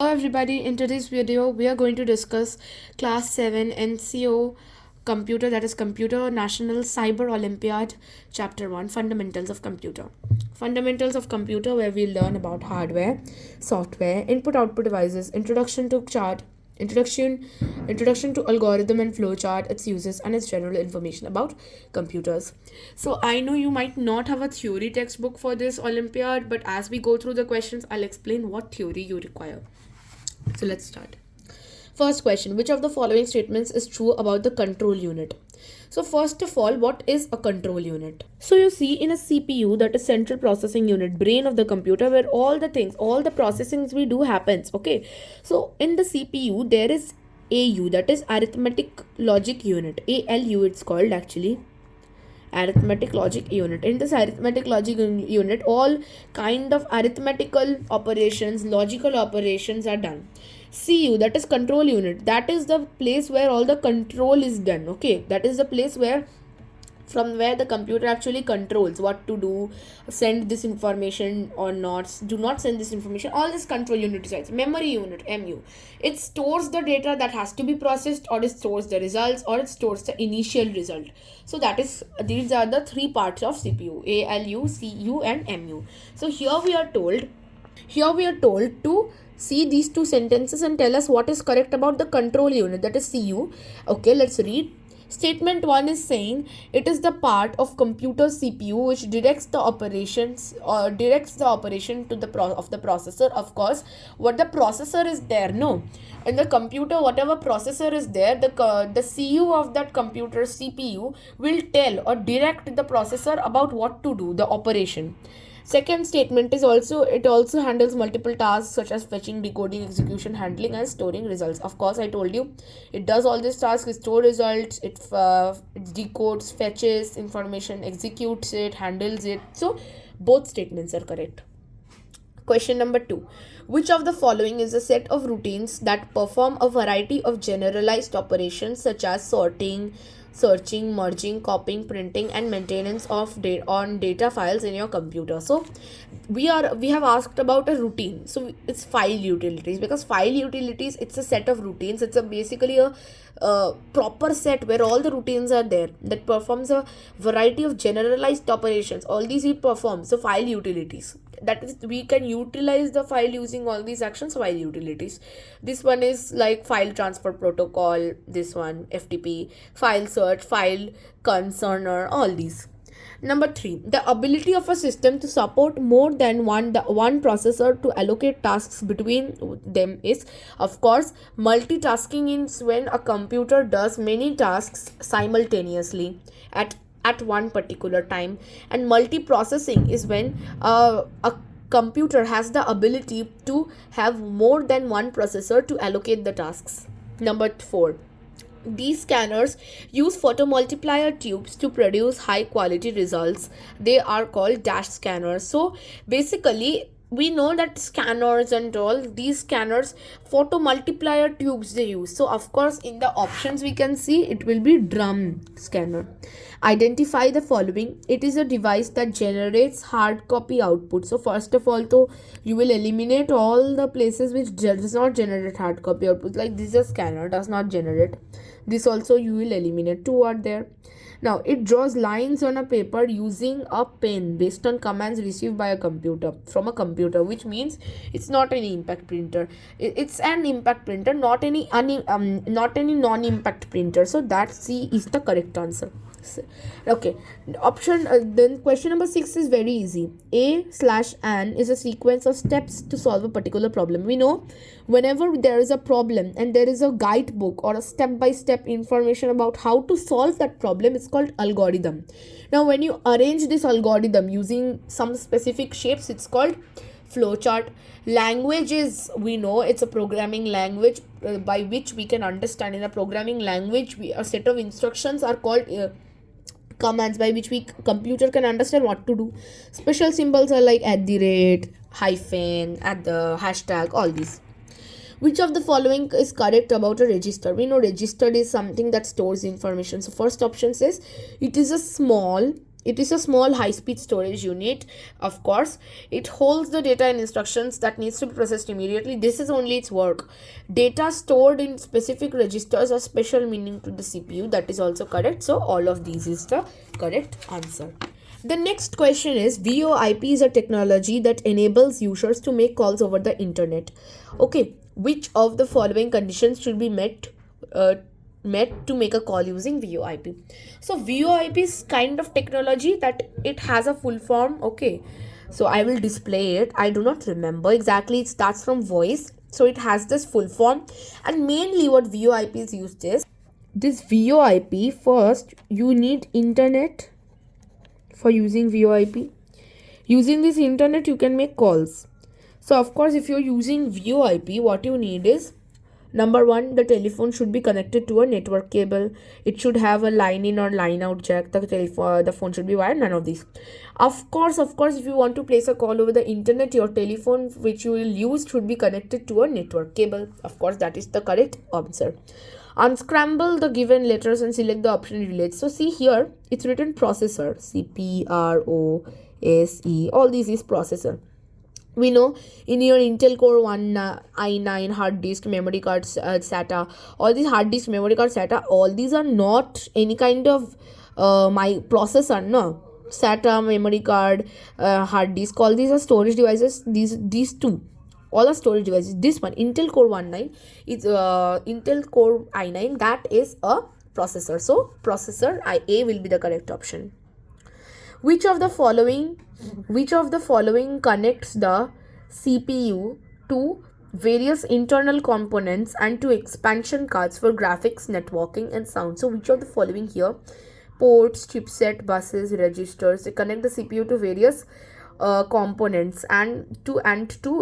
Hello everybody, in today's video we are going to discuss class 7 NCO computer, that is computer national cyber olympiad, chapter 1, fundamentals of computer. Fundamentals of computer, where we learn about hardware, software, input output devices, introduction to algorithm and flowchart, its uses and its general information about computers. So I know you might not have a theory textbook for this olympiad, but as we go through the questions I'll explain what theory you require. So let's start. First question: which of the following statements is true about the control unit? So first of all, what is a control unit? So you see, in a CPU, that is central processing unit, brain of the computer, where all the things, all the processings we do happens. Okay, so in the CPU there is AU, that is arithmetic logic unit. ALU it's called actually, arithmetic logic unit. In this arithmetic logic unit, all kind of arithmetical operations, logical operations are done. CU, that is control unit, that is the place where all the control is done. Okay, that is the place where from where the computer actually controls what to do, send this information or not, do not send this information. All this control unit decides. Memory unit, MU, it stores the data that has to be processed, or it stores the results, or it stores the initial result. So that is, these are the three parts of CPU: ALU, CU and MU. So here we are told to see these two sentences and tell us what is correct about the control unit, that is CU. Okay, let's read. Statement 1 is saying it is the part of computer CPU which directs the operations, or directs the operation to the processor. Of course, what the processor is there, no, in the computer, whatever processor is there, the CU of that computer CPU will tell or direct the processor about what to do, the operation. Second statement is also, it also handles multiple tasks such as fetching, decoding, execution, handling and storing results. Of course, I told you it does all these tasks: it store results, it decodes, fetches information, executes it, handles it. So both statements are correct. Question number 2. Which of the following is a set of routines that perform a variety of generalized operations such as sorting, searching, merging, copying, printing and maintenance of data files in your computer? So we have asked about a routine. So it's file utilities, because file utilities, it's a set of routines. It's a basically a proper set where all the routines are there that performs a variety of generalized operations. All these it performs. So file utilities, that is, we can utilize the file using all these actions, file utilities. This one is like file transfer protocol, this one FTP, file search, file concerner, all these. Number 3, the ability of a system to support more than one processor to allocate tasks between them is, of course, multitasking is when a computer does many tasks simultaneously at one particular time, and multiprocessing is when a computer has the ability to have more than one processor to allocate the tasks. Number 4, these scanners use photomultiplier tubes to produce high quality results. They are called dash scanners. So basically, we know that scanners and all these scanners, photomultiplier tubes they use. So of course, in the options we can see it will be drum scanner. Identify the following. It is a device that generates hard copy output. So first of all, though, you will eliminate all the places which does not generate hard copy output. Like this is a scanner, does not generate. This also you will eliminate. 2 are there. Now it draws lines on a paper using a pen based on commands received by a computer, from a computer, which means it's not any impact printer. It's an impact printer, not any non-impact printer. So that C is the correct answer. Okay, then question number 6 is very easy. A/N is a sequence of steps to solve a particular problem. We know whenever there is a problem and there is a guidebook or a step-by-step information about how to solve that problem, it's called algorithm. Now when you arrange this algorithm using some specific shapes, it's called flowchart. Language is, we know it's a programming language by which we can understand. In a programming language, a set of instructions are called commands by which computer can understand what to do. Special symbols are like at the rate, hyphen, at the hashtag, all these. Which of the following is correct about a register? We know register is something that stores information. So first option says it is a small It is a small high-speed storage unit. Of course, it holds the data and instructions that needs to be processed immediately. This is only its work. Data stored in specific registers has special meaning to the CPU. That is also correct. So all of these is the correct answer. The next question is, VoIP is a technology that enables users to make calls over the internet. Okay, which of the following conditions should be met to make a call using VoIP? So VoIP is kind of technology that it has a full form. Okay, so I will display it. I do not remember exactly. It starts from voice, so it has this full form, and mainly what VoIP is used is this VoIP. First, you need internet for using VoIP. Using this internet, you can make calls. So of course, if you're using VoIP, what you need is, number one, the telephone should be connected to a network cable. It should have a line in or line out jack. The phone should be wired. None of these. Of course, if you want to place a call over the internet, your telephone which you will use should be connected to a network cable. Of course, that is the correct answer. Unscramble the given letters and select the option relates. So see here, it's written processor. CPROSE. All these is processor. We know in your Intel Core i9 hard disk, memory cards, SATA, all these hard disk, memory card, SATA, all these are not any kind of my processor, no. SATA, memory card, hard disk, all these are storage devices. These two, all are storage devices. This one, Intel Core i9, is Intel Core i9, that is a processor. So processor, A will be the correct option. Which of the following connects the CPU to various internal components and to expansion cards for graphics, networking, and sound? So which of the following here? Ports, chipset, buses, registers. They connect the CPU to various components and to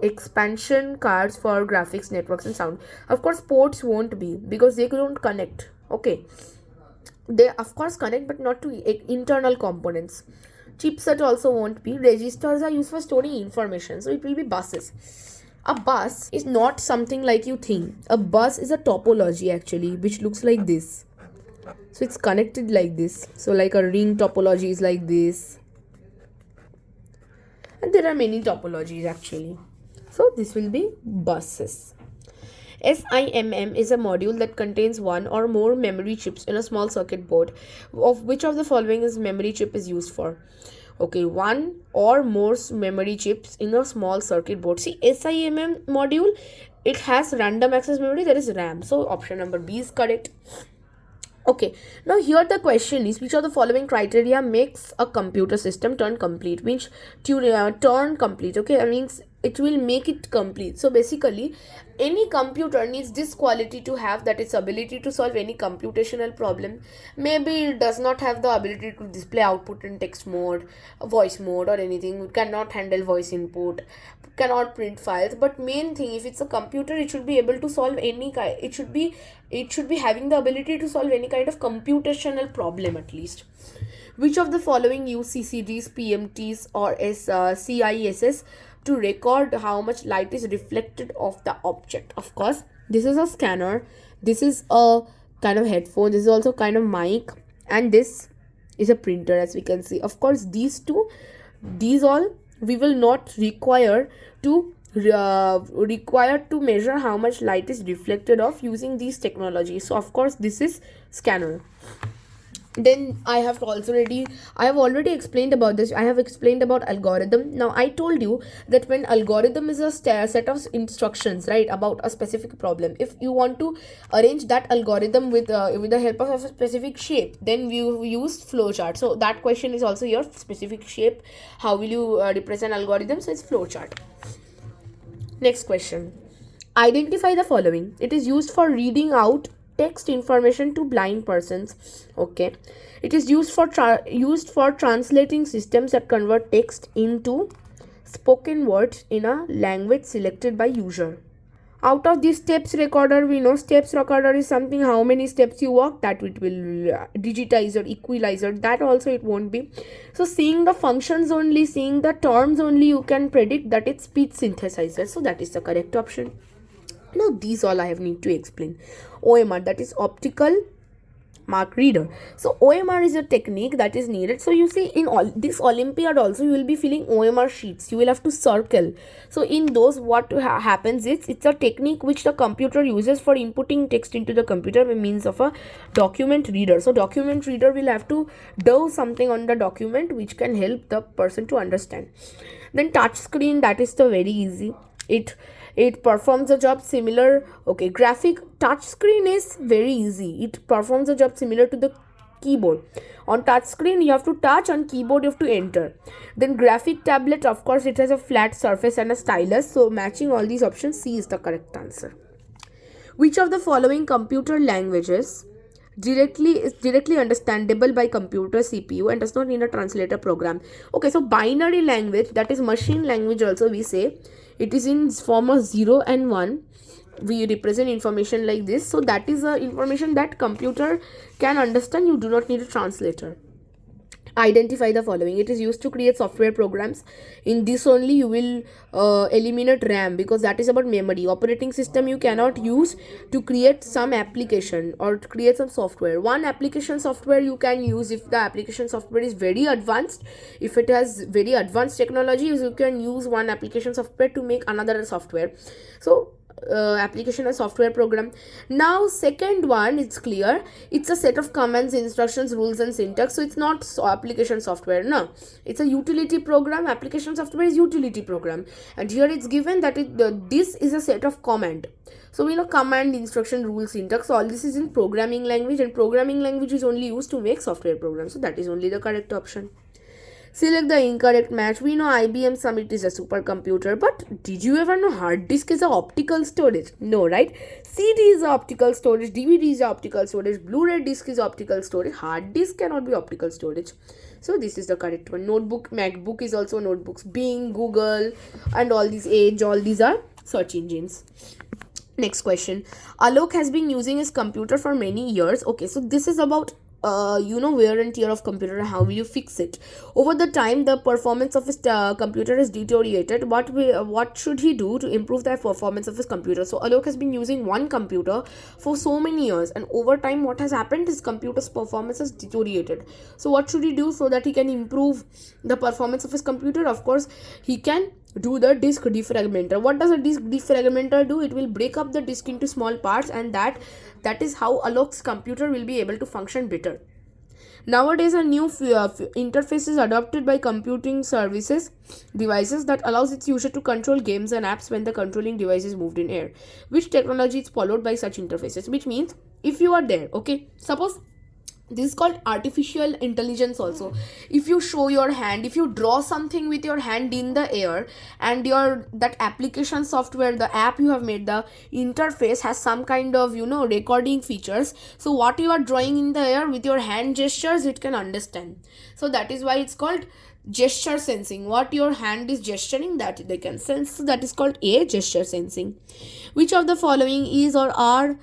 expansion cards for graphics, networks, and sound. Of course, ports won't be, because they don't connect. Okay, they of course connect, but not to internal components. Chipset also won't be. Registers are used for storing information, so it will be buses. A bus is not something like you think. A bus is a topology actually, which looks like this. So it's connected like this. So like a ring topology is like this. And there are many topologies actually. So this will be buses. SIMM is a module that contains one or more memory chips in a small circuit board. Of which of the following is memory chip is used for? Okay, one or more memory chips in a small circuit board. See, SIMM module, it has random access memory, that is RAM. So option number B is correct. Okay, now here the question is, which of the following criteria makes a computer system turn complete? Which turn complete, okay, I mean it will make it complete. So basically, any computer needs this quality to have, that its ability to solve any computational problem. Maybe it does not have the ability to display output in text mode, voice mode, or anything. It cannot handle voice input, cannot print files. But main thing, if it's a computer, it should be able to solve any kind. It should be having the ability to solve any kind of computational problem at least. Which of the following use CCDs, PMTs, or CISS to record how much light is reflected off the object? Of course, this is a scanner, this is a kind of headphone, this is also kind of mic, and this is a printer, as we can see. Of course, these all we will not require to measure how much light is reflected off using these technologies. So of course, this is scanner. Then I have already explained about this. I have explained about algorithm. Now I told you that when algorithm is a set of instructions, right, about a specific problem, if you want to arrange that algorithm with the help of a specific shape, then you use flowchart. So that question is also your specific shape. How will you represent algorithm? So it's flowchart. Next question. Identify the following. It is used for reading out text information to blind persons. Okay, it is used for translating systems that convert text into spoken words in a language selected by user. Out of this steps recorder, we know steps recorder is something how many steps you walk, that it will digitizer, equalizer, that also it won't be. So seeing the functions only, seeing the terms only, you can predict that it's speech synthesizer. So that is the correct option. Now these all I have need to explain. OMR, that is optical mark reader. So OMR is a technique that is needed. So you see, in all this Olympiad also, you will be filling OMR sheets. You will have to circle. So in those, what happens is, it's a technique which the computer uses for inputting text into the computer by means of a document reader. So document reader will have to do something on the document which can help the person to understand. Then touch screen, that is the very easy. It performs a job similar. Okay, graphic touch screen is very easy. It performs a job similar to the keyboard. On touch screen, you have to touch, on keyboard you have to enter. Then graphic tablet, of course, it has a flat surface and a stylus. So matching all these options, C is the correct answer. Which of the following computer languages is directly understandable by computer CPU and does not need a translator program? Okay, so binary language, that is machine language also, we say it is in form of 0 and 1. We represent information like this. So that is the information that computer can understand. You do not need a translator. Identify the following. It is used to create software programs. In this only you will eliminate RAM, because that is about memory. Operating system you cannot use to create some application or to create some software. One application software you can use if the application software is very advanced. If it has very advanced technology, you can use one application software to make another software. So application and software program. Now second one, it's clear, it's a set of commands, instructions, rules and syntax. So it's not application software, no, it's a utility program. Application software is utility program, and here it's given that this is a set of command. So we know command, instruction, rule, syntax, all this is in programming language, and programming language is only used to make software programs. So that is only the correct option. Select the incorrect match. We know IBM Summit is a supercomputer, but did you ever know hard disk is a optical storage? No, right? CD is a optical storage, DVD is a optical storage, Blu-ray disc is optical storage. Hard disk cannot be optical storage. So this is the correct one. Notebook, MacBook is also notebooks. Bing, Google, and all these Edge, all these are search engines. Next question. Alok has been using his computer for many years. Okay, so this is about wear and tear of computer and how will you fix it. Over the time, the performance of his computer has deteriorated. What should he do to improve the performance of his computer? So Alok has been using one computer for so many years, and over time what has happened, his computer's performance has deteriorated. So what should he do so that he can improve the performance of his computer? Of course, he can do the disk defragmenter. What does a disk defragmenter do? It will break up the disk into small parts, and that is how Alok's computer will be able to function better. Nowadays, a new interface is adopted by computing services devices that allows its user to control games and apps when the controlling device is moved in air. Which technology is followed by such interfaces? Which means, if you are there, okay, suppose this is called artificial intelligence also. If you show your hand, if you draw something with your hand in the air, and that application software, the app you have made, the interface has some kind of recording features, so what you are drawing in the air with your hand gestures, it can understand. So that is why it's called gesture sensing. What your hand is gesturing, that they can sense. So that is called a gesture sensing. Which of the following is or are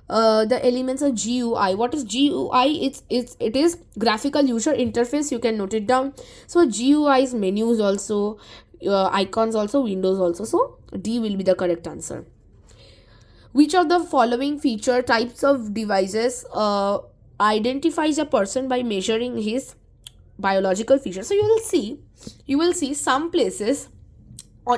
the elements of GUI? What is GUI? It is graphical user interface. You can note it down. So GUI is menus also, icons also, windows also. So D will be the correct answer. Which of the following feature types of devices identifies a person by measuring his biological features? So you will see some places,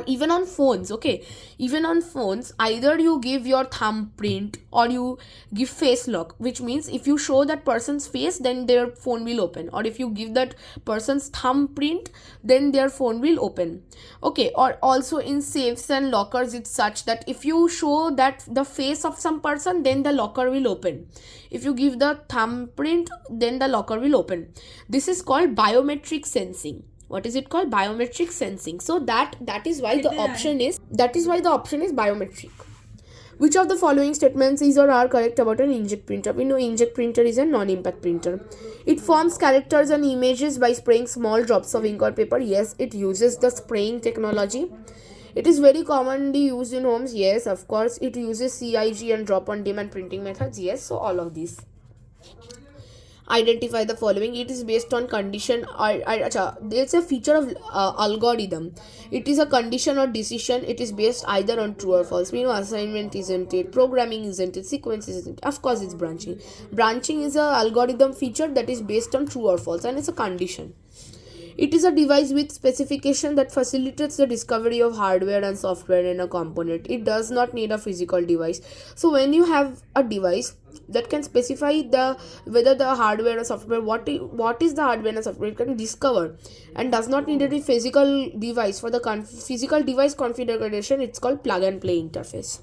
even on phones, okay, even on phones, either you give your thumbprint or you give face lock, which means if you show that person's face, then their phone will open, or if you give that person's thumbprint, then their phone will open. Okay, or also in safes and lockers, it's such that if you show that the face of some person, then the locker will open. If you give the thumbprint, then the locker will open. This is called biometric sensing. What is it called? Biometric sensing. So that is why the option is biometric. Which of the following statements is or are correct about an inkjet printer? We know inkjet printer is a non-impact printer. It forms characters and images by spraying small drops of ink or paper. Yes, it uses the spraying technology. It is very commonly used in homes. Yes, of course. It uses CIG and drop on demand printing methods. Yes, so all of these. Identify the following. It is based on condition. It's a feature of algorithm. It is a condition or decision. It is based either on true or false. We know assignment isn't it, programming isn't it, sequence isn't it. Of course it's branching. Branching is a algorithm feature that is based on true or false, and it's a condition. It is a device with specification that facilitates the discovery of hardware and software in a component. It does not need a physical device. So when you have a device that can specify the whether the hardware or software, what is the hardware and software, it can discover, and does not need a physical device for the physical device configuration. It's called plug and play interface.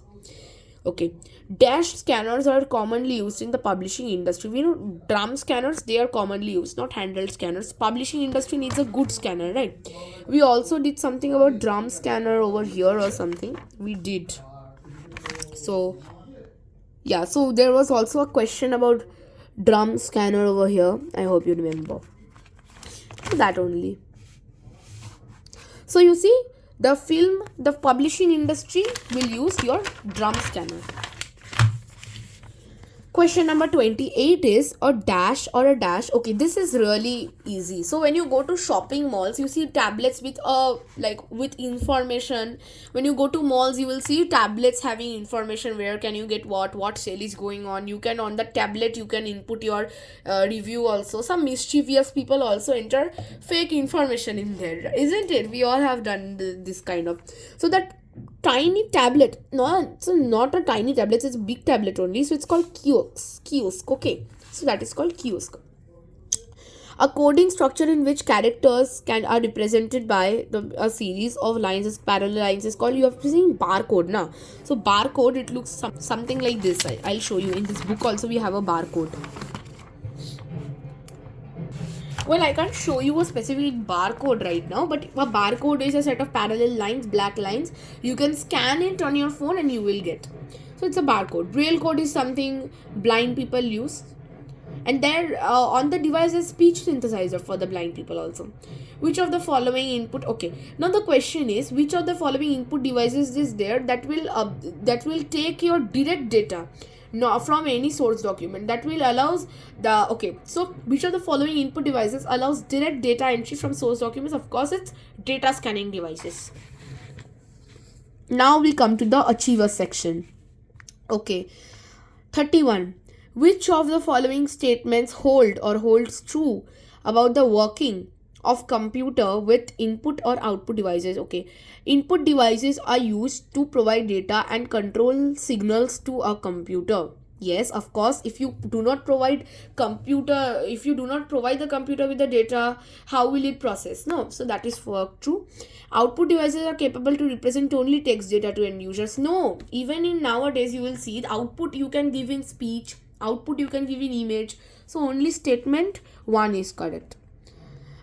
Okay, dash scanners are commonly used in the publishing industry. We know drum scanners, they are commonly used, not handheld scanners. Publishing industry needs a good scanner, right? We also did something about drum scanner over here or something. We did. So yeah, so there was also a question about drum scanner over here. I hope you remember. So that only. So you see, the publishing industry will use your drum scanner. Question number 28 is a dash or a dash. Okay, this is really easy. So when you go to shopping malls, you see tablets with with information. When you go to malls, you will see tablets having information, where can you get what sale is going on. You can, on the tablet, you can input your review also. Some mischievous people also enter fake information in there, isn't it? We all have done this kind of. So that tiny tablet, no, it's not a tiny tablet, it's a big tablet only, so it's called kiosk. Okay, so that is called kiosk. A coding structure in which characters are represented by a series of lines, parallel lines, is called, you have seen barcode now. So barcode, it looks something like this. I'll show you. In this book also we have a barcode. Well, I can't show you a specific barcode right now, but a barcode is a set of parallel lines, black lines. You can scan it on your phone and you will get. So it's a barcode. Braille code is something blind people use. And there on the device is speech synthesizer for the blind people also. Which of the following input? Okay. Now the question is, which of the following input devices is there that will take your direct data? No, from any source document, that will allows the, okay, so which of the following input devices allows direct data entry from source documents? Of course it's data scanning devices. Now we come to the achiever section. Okay, 31. Which of the following statements holds true about the working of computer with input or output devices? Okay, input devices are used to provide data and control signals to a computer. Yes, of course, if you do not provide the computer with the data, how will it process? No, so that is true. Output devices are capable to represent only text data to end users. No, even in nowadays you will see the output you can give in speech, output you can give in image. So only statement 1 is correct.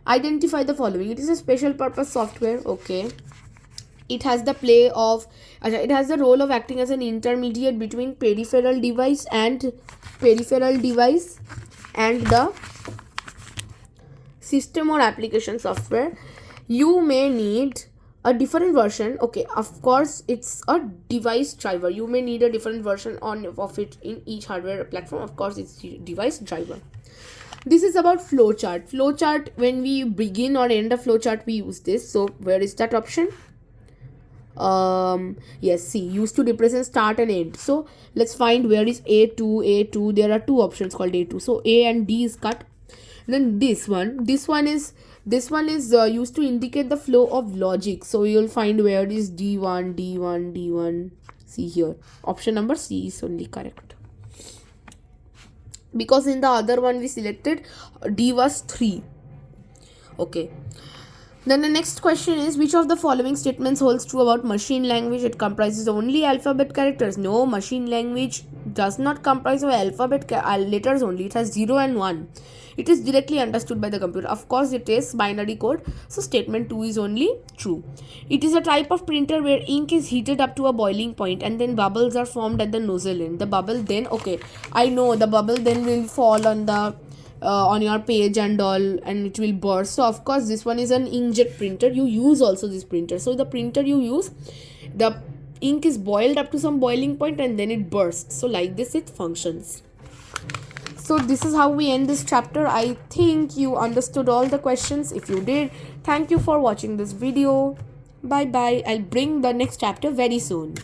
Identify the following. It is a special purpose software. Okay, it has the role of acting as an intermediate between peripheral device and the system or application software. You may need a different version. Okay, of course it's a device driver. You may need a different version of it in each hardware platform. Of course it's device driver. This is about flowchart. Flowchart, when we begin or end a flowchart, we use this. So where is that option? Yes, see, used to represent start and end. So let's find where is A2. There are two options called A2. So A and D is cut. Then this one is used to indicate the flow of logic. So you'll find where is D1. See here, option number C is only correct, because in the other one we selected D was 3. Okay, then the next question is, which of the following statements holds true about machine language? It comprises only alphabet characters. No, machine language does not comprise of alphabet letters only. It has 0 and 1. It is directly understood by the computer. Of course it is binary code. So statement 2 is only true. It is a type of printer where ink is heated up to a boiling point and then bubbles are formed at the nozzle end. The bubble then, okay, I know the bubble then will fall on the on your page and all, and it will burst. So of course this one is an inkjet printer. You use also this printer. So the printer you use, the ink is boiled up to some boiling point and then it bursts. So like this it functions. So this is how we end this chapter. I think you understood all the questions. If you did, thank you for watching this video. Bye bye. I'll bring the next chapter very soon.